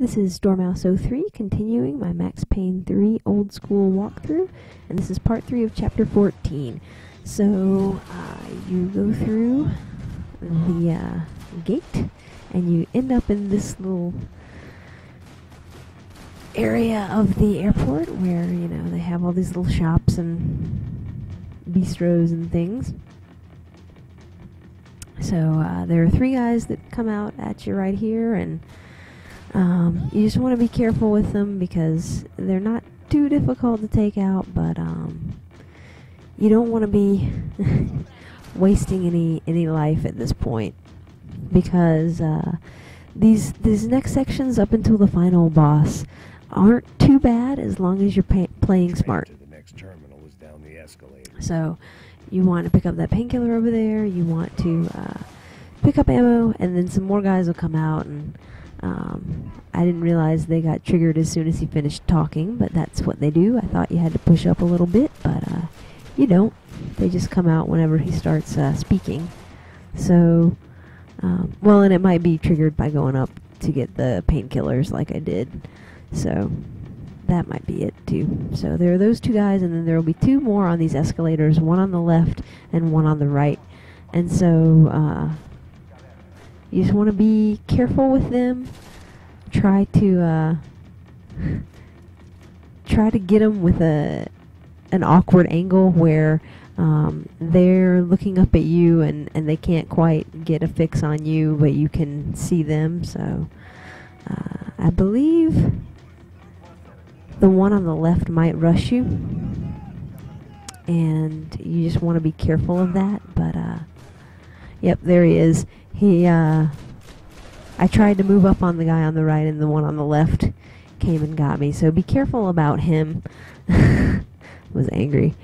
This is Dormouse03 continuing my Max Payne 3 old school walkthrough, and this is part 3 of chapter 14. So you go through the gate and you end up in this little area of the airport where, you know, they have all these little shops and bistros and things. So there are 3 guys that come out at you right here, and you just want to be careful with them because they're not too difficult to take out, but you don't want to be wasting any life at this point, because these next sections up until the final boss aren't too bad as long as you're playing smart. The next terminal was down the escalator. So you want to pick up that painkiller over there, you want to pick up ammo, and then some more guys will come out, and I didn't realize they got triggered as soon as he finished talking, but that's what they do. I thought you had to push up a little bit, but you don't. They just come out whenever he starts speaking. So, well, and it might be triggered by going up to get the painkillers like I did. So that might be it too. So there are those 2 guys, and then there will be 2 more on these escalators, one on the left and one on the right. And so you just want to be careful with them. Try to get them with an awkward angle where they're looking up at you and they can't quite get a fix on you, but you can see them. So I believe the one on the left might rush you, and you just want to be careful of that. But yep, there he is. I tried to move up on the guy on the right, and the one on the left came and got me. So be careful about him. Was angry,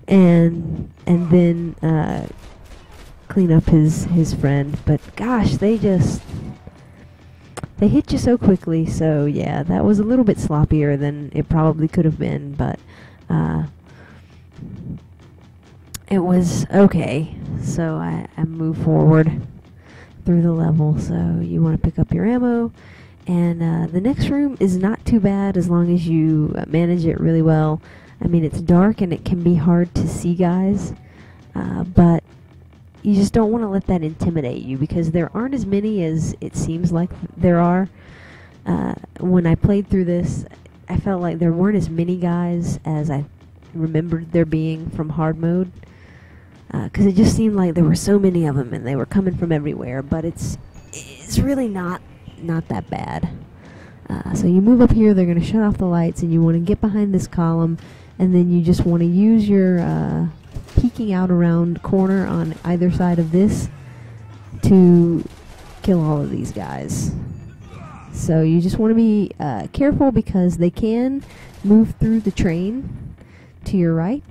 and then clean up his friend. But gosh, they hit you so quickly. So yeah, that was a little bit sloppier than it probably could have been, but it was okay. So I moved forward through the level. So you want to pick up your ammo, and the next room is not too bad as long as you manage it really well. I mean, it's dark and it can be hard to see guys, but you just don't want to let that intimidate you, because there aren't as many as it seems like there are. When I played through this, I felt like there weren't as many guys as I remembered there being from hard mode. Because it just seemed like there were so many of them and they were coming from everywhere, but it's really not that bad. So you move up here, they're going to shut off the lights, and you want to get behind this column, and then you just want to use your peeking out around corner on either side of this to kill all of these guys. So you just want to be careful, because they can move through the train to your right.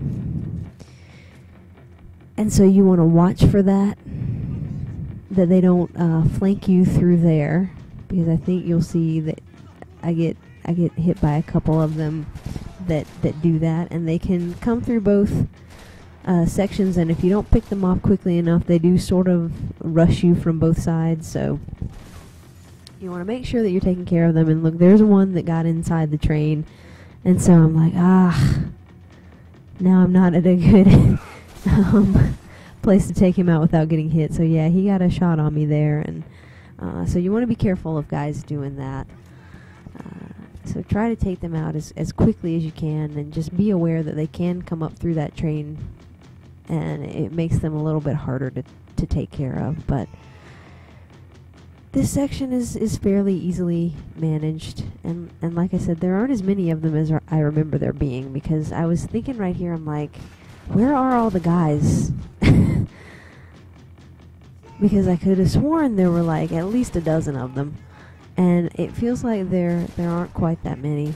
And so you want to watch for that they don't flank you through there, because I think you'll see that I get hit by a couple of them that do that, and they can come through both sections, and if you don't pick them off quickly enough, they do sort of rush you from both sides. So you want to make sure that you're taking care of them. And look, there's one that got inside the train, and so I'm like, now I'm not at a good place to take him out without getting hit. So yeah, he got a shot on me there, and so you want to be careful of guys doing that. So try to take them out as quickly as you can, and just be aware that they can come up through that train, and it makes them a little bit harder to take care of. But this section is fairly easily managed, and like I said, there aren't as many of them as I remember there being, because I was thinking right here, I'm like, where are all the guys? Because I could have sworn there were like at least a dozen of them, and it feels like there aren't quite that many.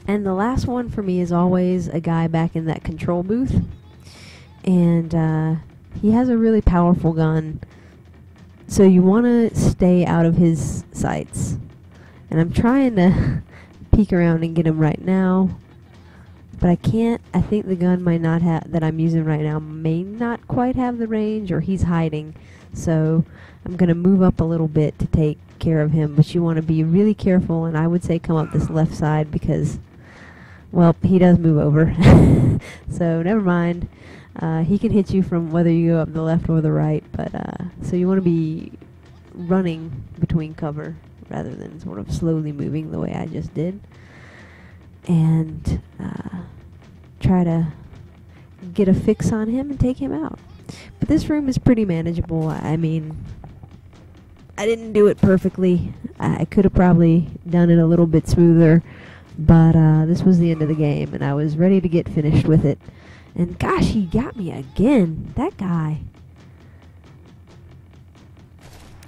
And the last one for me is always a guy back in that control booth, and he has a really powerful gun, so you want to stay out of his sights. And I'm trying to peek around and get him right now, but I can't. I think the gun might not have, that I'm using right now, may not quite have the range, or he's hiding. So I'm going to move up a little bit to take care of him, but you want to be really careful, and I would say come up this left side because, well, he does move over. So never mind. He can hit you from whether you go up the left or the right, but so you want to be running between cover rather than sort of slowly moving the way I just did, and try to get a fix on him and take him out. But this room is pretty manageable. I mean, I didn't do it perfectly. I could have probably done it a little bit smoother, but this was the end of the game, and I was ready to get finished with it. And gosh, he got me again. That guy.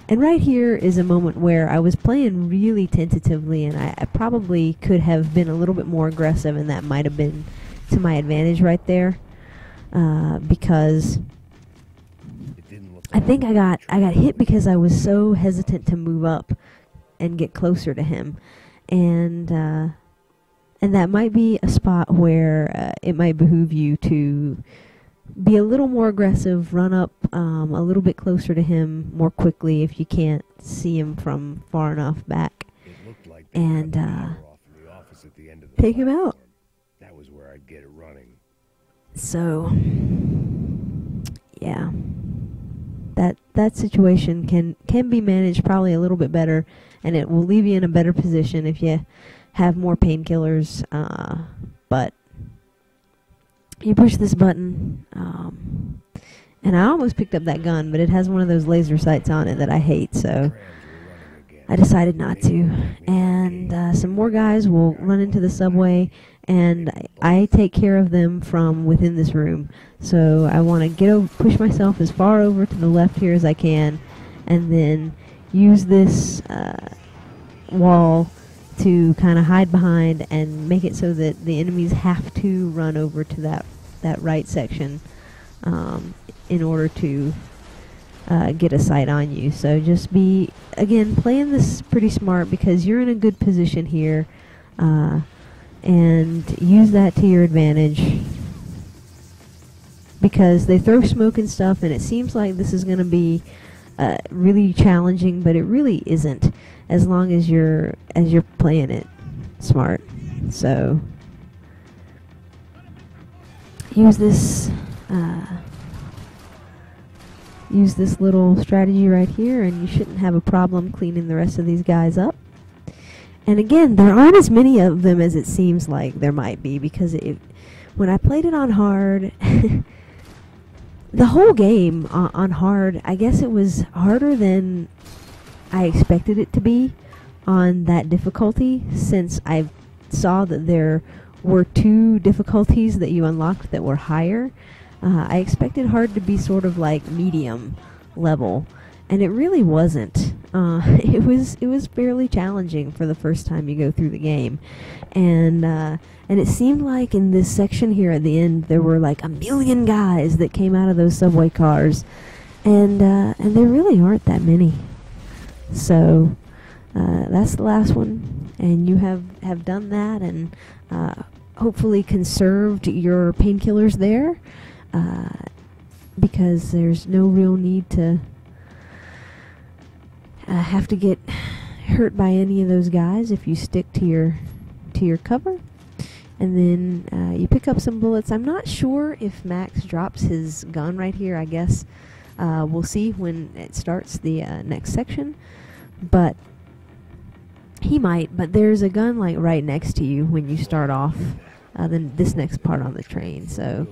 And right here is a moment where I was playing really tentatively, and I probably could have been a little bit more aggressive, and that might have been to my advantage right there, because I think I got hit because I was so hesitant to move up and get closer to him, and that might be a spot where it might behoove you to be a little more aggressive, run up a little bit closer to him more quickly if you can't see him from far enough back, and take him out. That was where I'd get it running. So, yeah, that situation can be managed probably a little bit better, and it will leave you in a better position if you have more painkillers, but you push this button, and I almost picked up that gun, but it has one of those laser sights on it that I hate, so I decided not to. And some more guys will run into the subway, and I take care of them from within this room. So I want to push myself as far over to the left here as I can, and then use this wall to kind of hide behind and make it so that the enemies have to run over to that right section in order to get a sight on you. So just be, again, playing this pretty smart because you're in a good position here, and use that to your advantage because they throw smoke and stuff, and it seems like this is going to be really challenging, but it really isn't as long as you're playing it smart. So use this little strategy right here, and you shouldn't have a problem cleaning the rest of these guys up. And again, there aren't as many of them as it seems like there might be, because when I played it on hard, the whole game on hard, I guess it was harder than I expected it to be on that difficulty, since I saw that there were 2 difficulties that you unlocked that were higher. I expected hard to be sort of like medium level, and it really wasn't. It was fairly challenging for the first time you go through the game, and it seemed like in this section here at the end there were like 1 million guys that came out of those subway cars, and there really aren't that many. So that's the last one, and you have done that, and hopefully conserved your painkillers there, because there's no real need to have to get hurt by any of those guys if you stick to your cover. And then you pick up some bullets. I'm not sure if Max drops his gun right here. I guess we'll see when it starts the next section, but he might. But there's a gun like right next to you when you start off then this next part on the train. So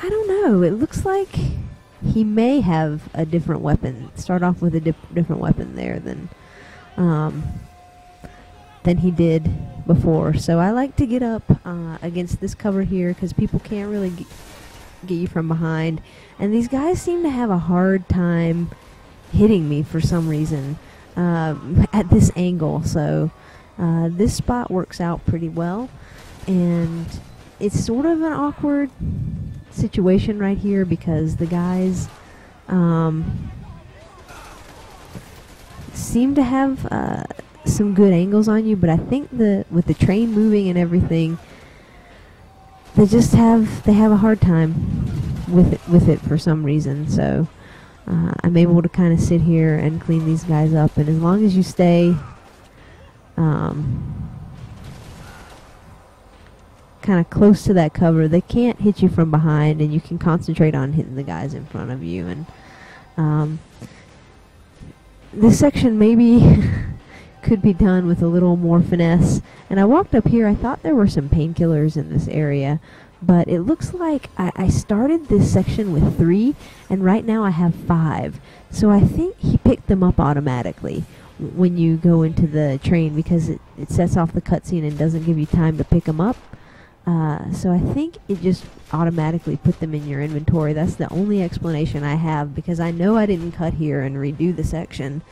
I don't know. It looks like he may have a different weapon. Start off with a different weapon there than he did before. So I like to get up against this cover here because people can't really get you from behind. And these guys seem to have a hard time hitting me for some reason at this angle. So this spot works out pretty well. And it's sort of an awkward situation right here because the guys seem to have some good angles on you, but I think with the train moving and everything, they have a hard time with it for some reason. So I'm able to kind of sit here and clean these guys up, and as long as you stay kind of close to that cover, they can't hit you from behind, and you can concentrate on hitting the guys in front of you. And this section maybe could be done with a little more finesse. And I walked up here, I thought there were some painkillers in this area, but it looks like I started this section with 3, and right now I have 5. So I think he picked them up automatically when you go into the train, because it sets off the cutscene and doesn't give you time to pick them up. So I think it just automatically put them in your inventory. That's the only explanation I have, because I know I didn't cut here and redo the section.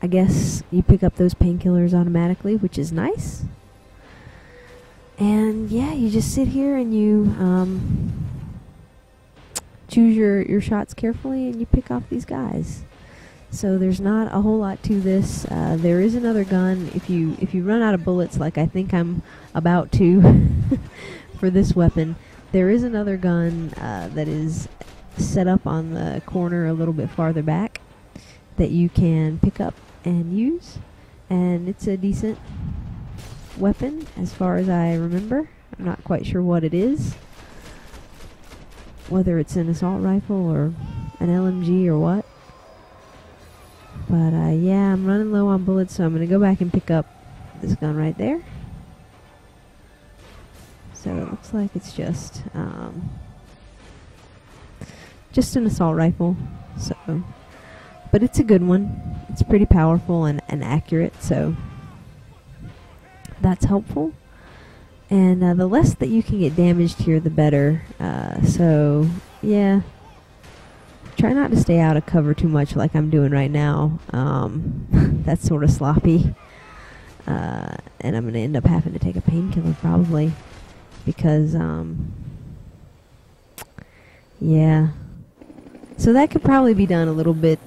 I guess you pick up those painkillers automatically, which is nice. And yeah, you just sit here and you choose your shots carefully, and you pick off these guys. So there's not a whole lot to this. There is another gun if you run out of bullets, like I think I'm about to for this weapon. There is another gun that is set up on the corner a little bit farther back that you can pick up and use, and it's a decent weapon as far as I remember. I'm not quite sure what it is, whether it's an assault rifle or an LMG or what. But yeah, I'm running low on bullets, so I'm going to go back and pick up this gun right there. So it looks like it's just an assault rifle. So, but it's a good one. It's pretty powerful and accurate, so that's helpful. And the less that you can get damaged here, the better. So yeah, try not to stay out of cover too much like I'm doing right now. That's sort of sloppy. And I'm going to end up having to take a painkiller probably, because yeah. So that could probably be done a little bit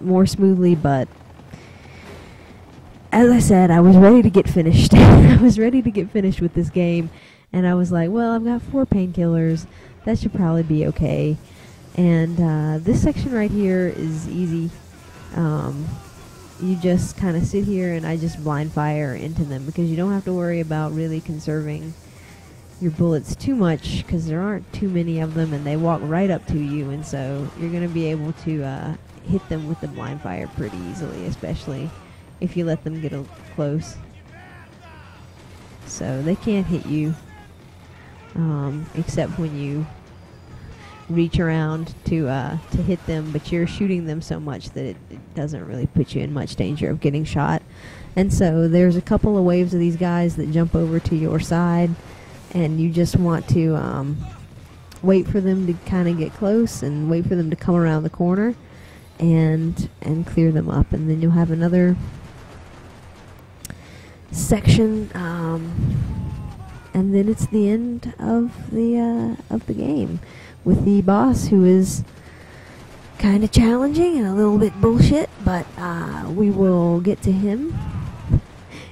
more smoothly, but as I said, I was ready to get finished. I was ready to get finished with this game, and I was like, well, I've got 4 painkillers. That should probably be okay. And this section right here is easy. You just kind of sit here, and I just blind fire into them, because you don't have to worry about really conserving your bullets too much, because there aren't too many of them, and they walk right up to you, and so you're going to be able to hit them with the blind fire pretty easily, especially if you let them get close. So they can't hit you, except when you reach around to hit them, but you're shooting them so much that it doesn't really put you in much danger of getting shot. And so there's a couple of waves of these guys that jump over to your side, and you just want to wait for them to kind of get close and wait for them to come around the corner and clear them up, and then you'll have another section, and then it's the end of the game with the boss, who is kind of challenging and a little bit bullshit, but we will get to him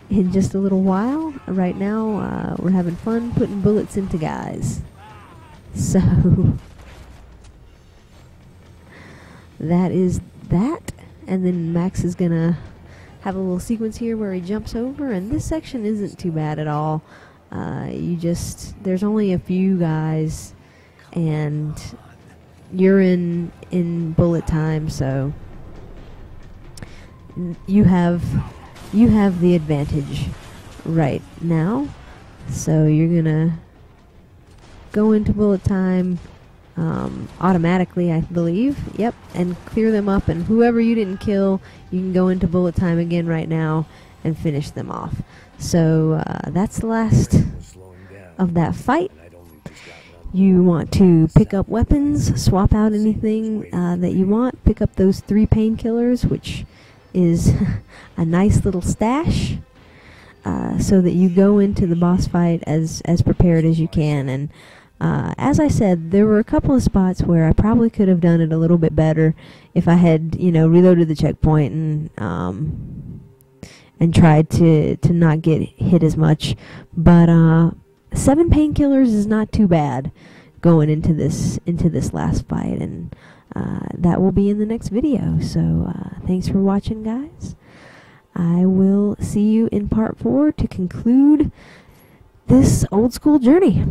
in just a little while. Right now, we're having fun putting bullets into guys. So that is that. And then Max is gonna have a little sequence here where he jumps over, and this section isn't too bad at all. There's only a few guys, and you're in bullet time, so you have the advantage right now. So you're gonna go into bullet time automatically, I believe. Yep, and clear them up, and whoever you didn't kill, you can go into bullet time again right now and finish them off. So that's the last of that fight. You want to pick up weapons, swap out anything that you want, pick up those 3 painkillers, which is a nice little stash, so that you go into the boss fight as prepared as you can. And as I said, there were a couple of spots where I probably could have done it a little bit better if I had, reloaded the checkpoint and tried to not get hit as much. But 7 painkillers is not too bad going into this last fight, and that will be in the next video. So thanks for watching, guys. I will see you in part 4 to conclude this old school journey.